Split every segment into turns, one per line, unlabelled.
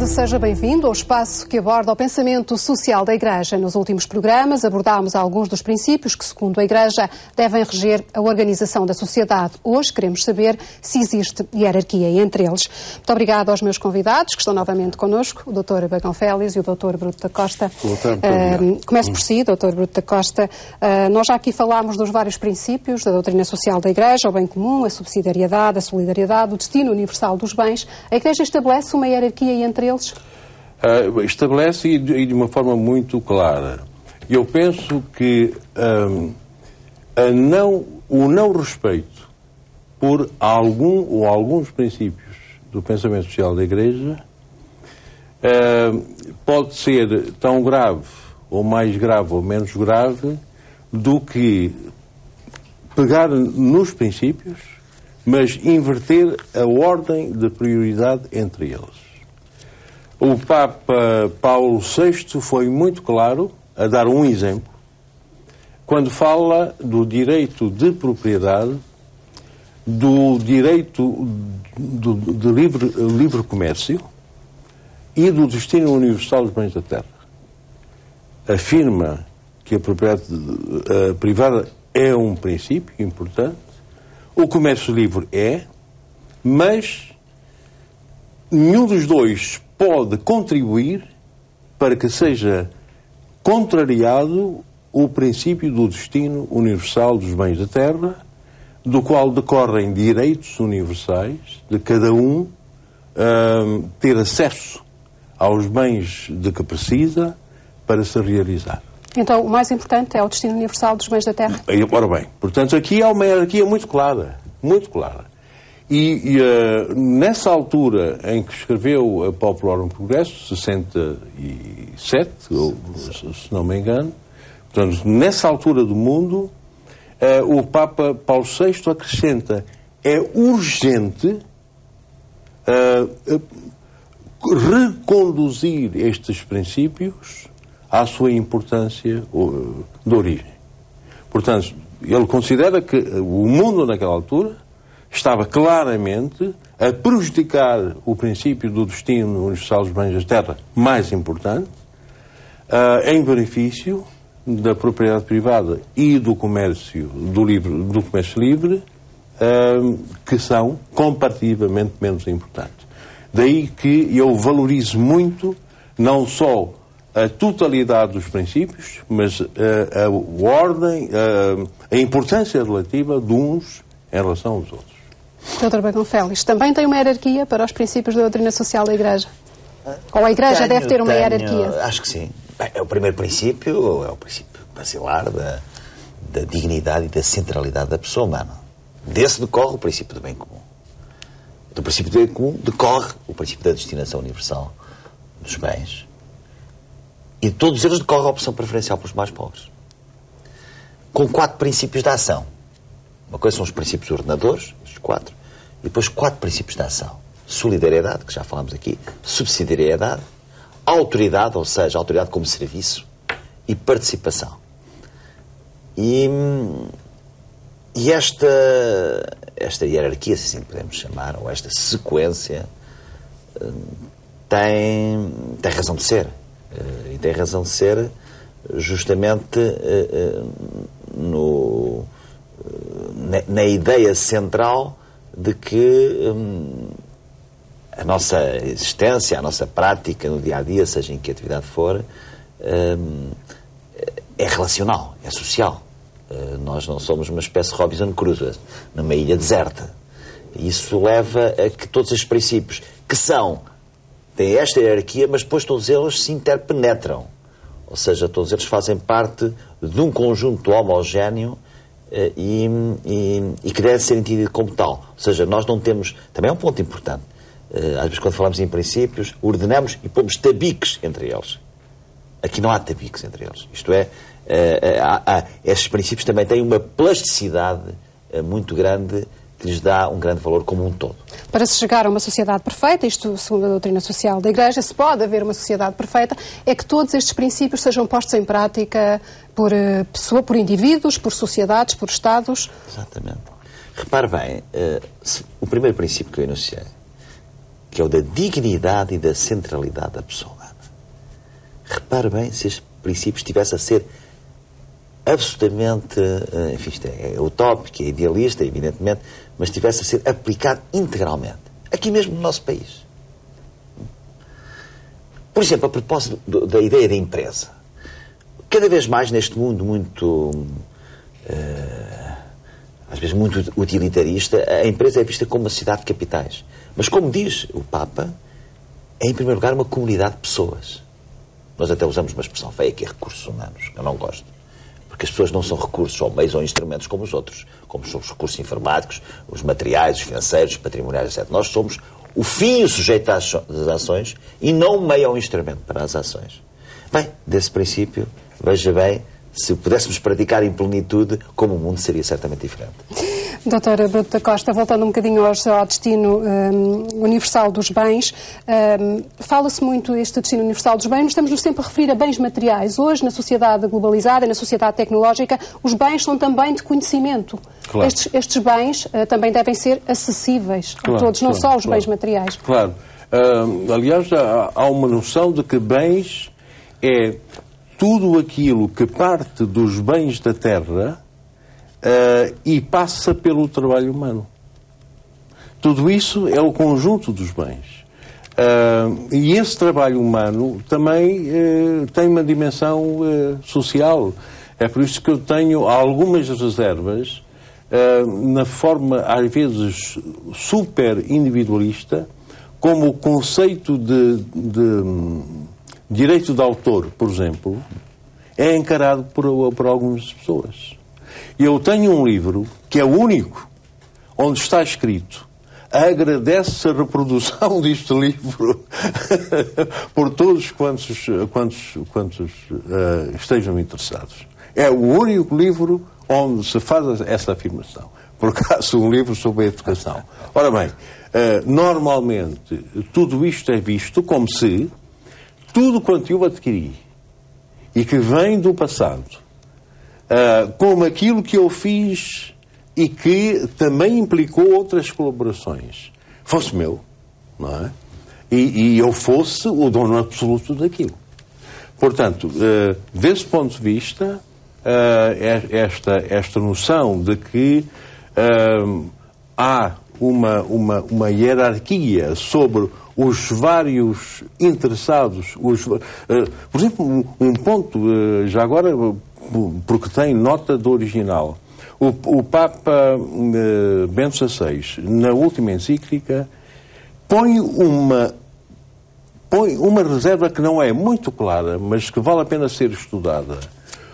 seja bem-vindo ao espaço que aborda o pensamento social da Igreja. Nos últimos programas abordámos alguns dos princípios que, segundo a Igreja, devem reger a organização da sociedade. Hoje queremos saber se existe hierarquia entre eles. Muito obrigado aos meus convidados, que estão novamente connosco, o Dr. Bagão Félix e o Dr. Bruto da Costa. Começo por si, Dr. Bruto da Costa. Nós já aqui falámos dos vários princípios da doutrina social da Igreja, o bem comum, a subsidiariedade, a solidariedade, o destino universal dos bens. A Igreja estabelece uma hierarquia entre eles?
Estabelece e de uma forma muito clara. Eu penso que o não respeito por algum ou alguns princípios do pensamento social da Igreja pode ser tão grave, ou mais grave ou menos grave, do que pegar nos princípios, mas inverter a ordem de prioridade entre eles. O Papa Paulo VI foi muito claro a dar um exemplo quando fala do direito de propriedade, do direito de livre comércio e do destino universal dos bens da terra. Afirma que a propriedade privada é um princípio importante, o comércio livre é, mas nenhum dos dois pode contribuir para que seja contrariado o princípio do destino universal dos bens da terra, do qual decorrem direitos universais de cada um ter acesso aos bens de que precisa para se realizar.
Então, o mais importante é o destino universal dos bens da terra?
Ora bem, portanto, aqui há uma hierarquia muito clara, muito clara. E nessa altura em que escreveu a Populorum Progresso, 67, se não me engano, portanto, nessa altura do mundo, o Papa Paulo VI acrescenta: é urgente reconduzir estes princípios à sua importância de origem. Portanto, ele considera que o mundo naquela altura estava claramente a prejudicar o princípio do destino universal dos bens da terra, mais importante, em benefício da propriedade privada e do comércio do comércio livre, que são comparativamente menos importantes. Daí que eu valorizo muito não só a totalidade dos princípios, mas a ordem, a importância relativa de uns em relação aos outros.
Dr. Bagão Félix, também tem uma hierarquia para os princípios da doutrina social da Igreja? Ou a Igreja deve ter uma hierarquia?
Acho que sim. O primeiro princípio é o princípio basilar da dignidade e da centralidade da pessoa humana. Desse decorre o princípio do bem comum. Do princípio do bem comum decorre o princípio da destinação universal dos bens. E de todos eles decorre a opção preferencial para os mais pobres. Com 4 princípios de ação. Uma coisa são os princípios ordenadores, os 4, e depois 4 princípios de ação. Solidariedade, que já falámos aqui, subsidiariedade, autoridade, ou seja, autoridade como serviço, e participação. E esta hierarquia, se assim podemos chamar, ou esta sequência, tem razão de ser. E tem razão de ser justamente na ideia central de que a nossa existência, a nossa prática no dia-a-dia, seja em que atividade for, é relacional, é social. Nós não somos uma espécie de Robinson Crusoe numa ilha deserta. Isso leva a que todos estes princípios, que têm esta hierarquia, mas depois todos eles se interpenetram. Ou seja, todos eles fazem parte de um conjunto homogéneo e que deve ser entendido como tal. Ou seja, nós não temos... Também é um ponto importante. Às vezes, quando falamos em princípios, ordenamos e pomos tabiques entre eles. Aqui não há tabiques entre eles. Isto é, estes princípios também têm uma plasticidade muito grande que lhes dá um grande valor como um todo.
Para se chegar a uma sociedade perfeita, isto segundo a doutrina social da Igreja, se pode haver uma sociedade perfeita, é que todos estes princípios sejam postos em prática por indivíduos, por sociedades, por Estados.
Exatamente. Repare bem, o primeiro princípio que eu enunciei, que é o da dignidade e da centralidade da pessoa humana. Repare bem se este princípio estivesse a ser absolutamente, enfim, isto é utópico, é idealista, evidentemente, mas estivesse a ser aplicado integralmente, aqui mesmo no nosso país. Por exemplo, a propósito da ideia da empresa, cada vez mais neste mundo muito, às vezes muito utilitarista, a empresa é vista como uma sociedade de capitais. Mas como diz o Papa, é em primeiro lugar uma comunidade de pessoas. Nós até usamos uma expressão feia que é recursos humanos, eu não gosto. Porque as pessoas não são recursos ou meios ou instrumentos como os outros, como são os recursos informáticos, os materiais, os financeiros, os patrimoniais, etc. Nós somos o fim e o sujeito das ações e não o meio ou instrumento para as ações. Bem, desse princípio, veja bem, se pudéssemos praticar em plenitude, como o mundo seria certamente diferente.
Doutora Bruto da Costa, voltando um bocadinho ao destino universal dos bens, fala-se muito este destino universal dos bens, mas estamos sempre a referir a bens materiais. Hoje, na sociedade globalizada, na sociedade tecnológica, os bens são também de conhecimento. Claro. Estes bens também devem ser acessíveis a todos, não só os bens materiais.
Claro. Aliás, há uma noção de que bens é tudo aquilo que parte dos bens da terra e passa pelo trabalho humano. Tudo isso é o conjunto dos bens. E esse trabalho humano também tem uma dimensão social. É por isso que eu tenho algumas reservas na forma, às vezes, super individualista, como o conceito de direito de autor, por exemplo, é encarado por algumas pessoas. Eu tenho um livro, que é o único, onde está escrito: agradece a reprodução deste livro por todos quantos estejam interessados. É o único livro onde se faz essa afirmação. Por acaso, um livro sobre a educação. Ora bem, normalmente, tudo isto é visto como se tudo quanto eu adquiri e que vem do passado, como aquilo que eu fiz e que também implicou outras colaborações, fosse meu, não é? E eu fosse o dono absoluto daquilo. Portanto, desse ponto de vista, esta noção de que há uma hierarquia sobre os vários interessados, por exemplo, um ponto, já agora, porque tem nota do original, o Papa Bento XVI, na última encíclica, põe uma reserva que não é muito clara, mas que vale a pena ser estudada,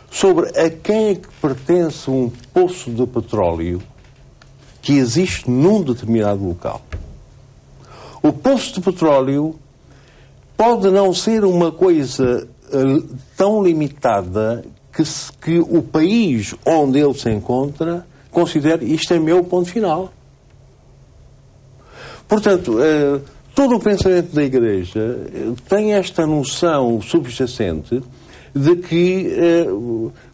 sobre a quem é que pertence um poço de petróleo que existe num determinado local. O poço de petróleo pode não ser uma coisa tão limitada que o país onde ele se encontra considere: isto é meu, ponto final. Portanto, todo o pensamento da Igreja tem esta noção subjacente de que,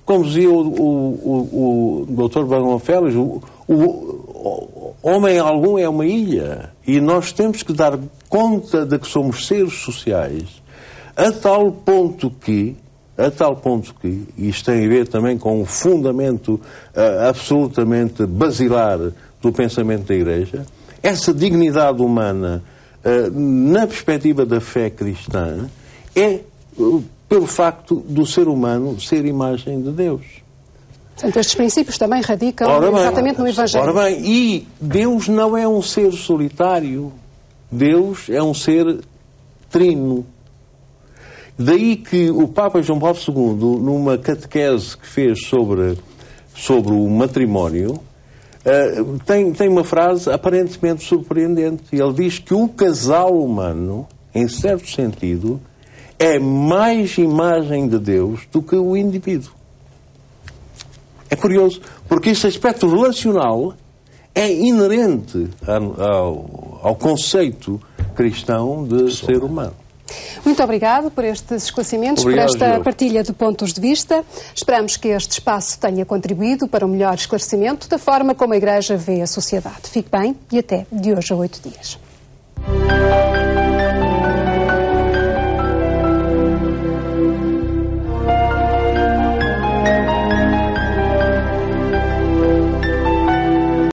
como dizia o Dr. Barão Félix, o homem algum é uma ilha e nós temos que dar conta de que somos seres sociais a tal ponto que, e isto tem a ver também com o fundamento absolutamente basilar do pensamento da Igreja, essa dignidade humana, na perspectiva da fé cristã, é pelo facto do ser humano ser imagem de Deus.
Portanto, estes princípios também radicam exatamente no Evangelho.
Ora bem, e Deus não é um ser solitário. Deus é um ser trino. Daí que o Papa João Paulo II, numa catequese que fez sobre o matrimónio, tem uma frase aparentemente surpreendente. Ele diz que o casal humano, em certo sentido, é mais imagem de Deus do que o indivíduo. É curioso, porque esse aspecto relacional é inerente ao conceito cristão de ser humano.
Muito obrigado por estes esclarecimentos, por esta partilha de pontos de vista. Esperamos que este espaço tenha contribuído para um melhor esclarecimento da forma como a Igreja vê a sociedade. Fique bem e até de hoje a 8 dias.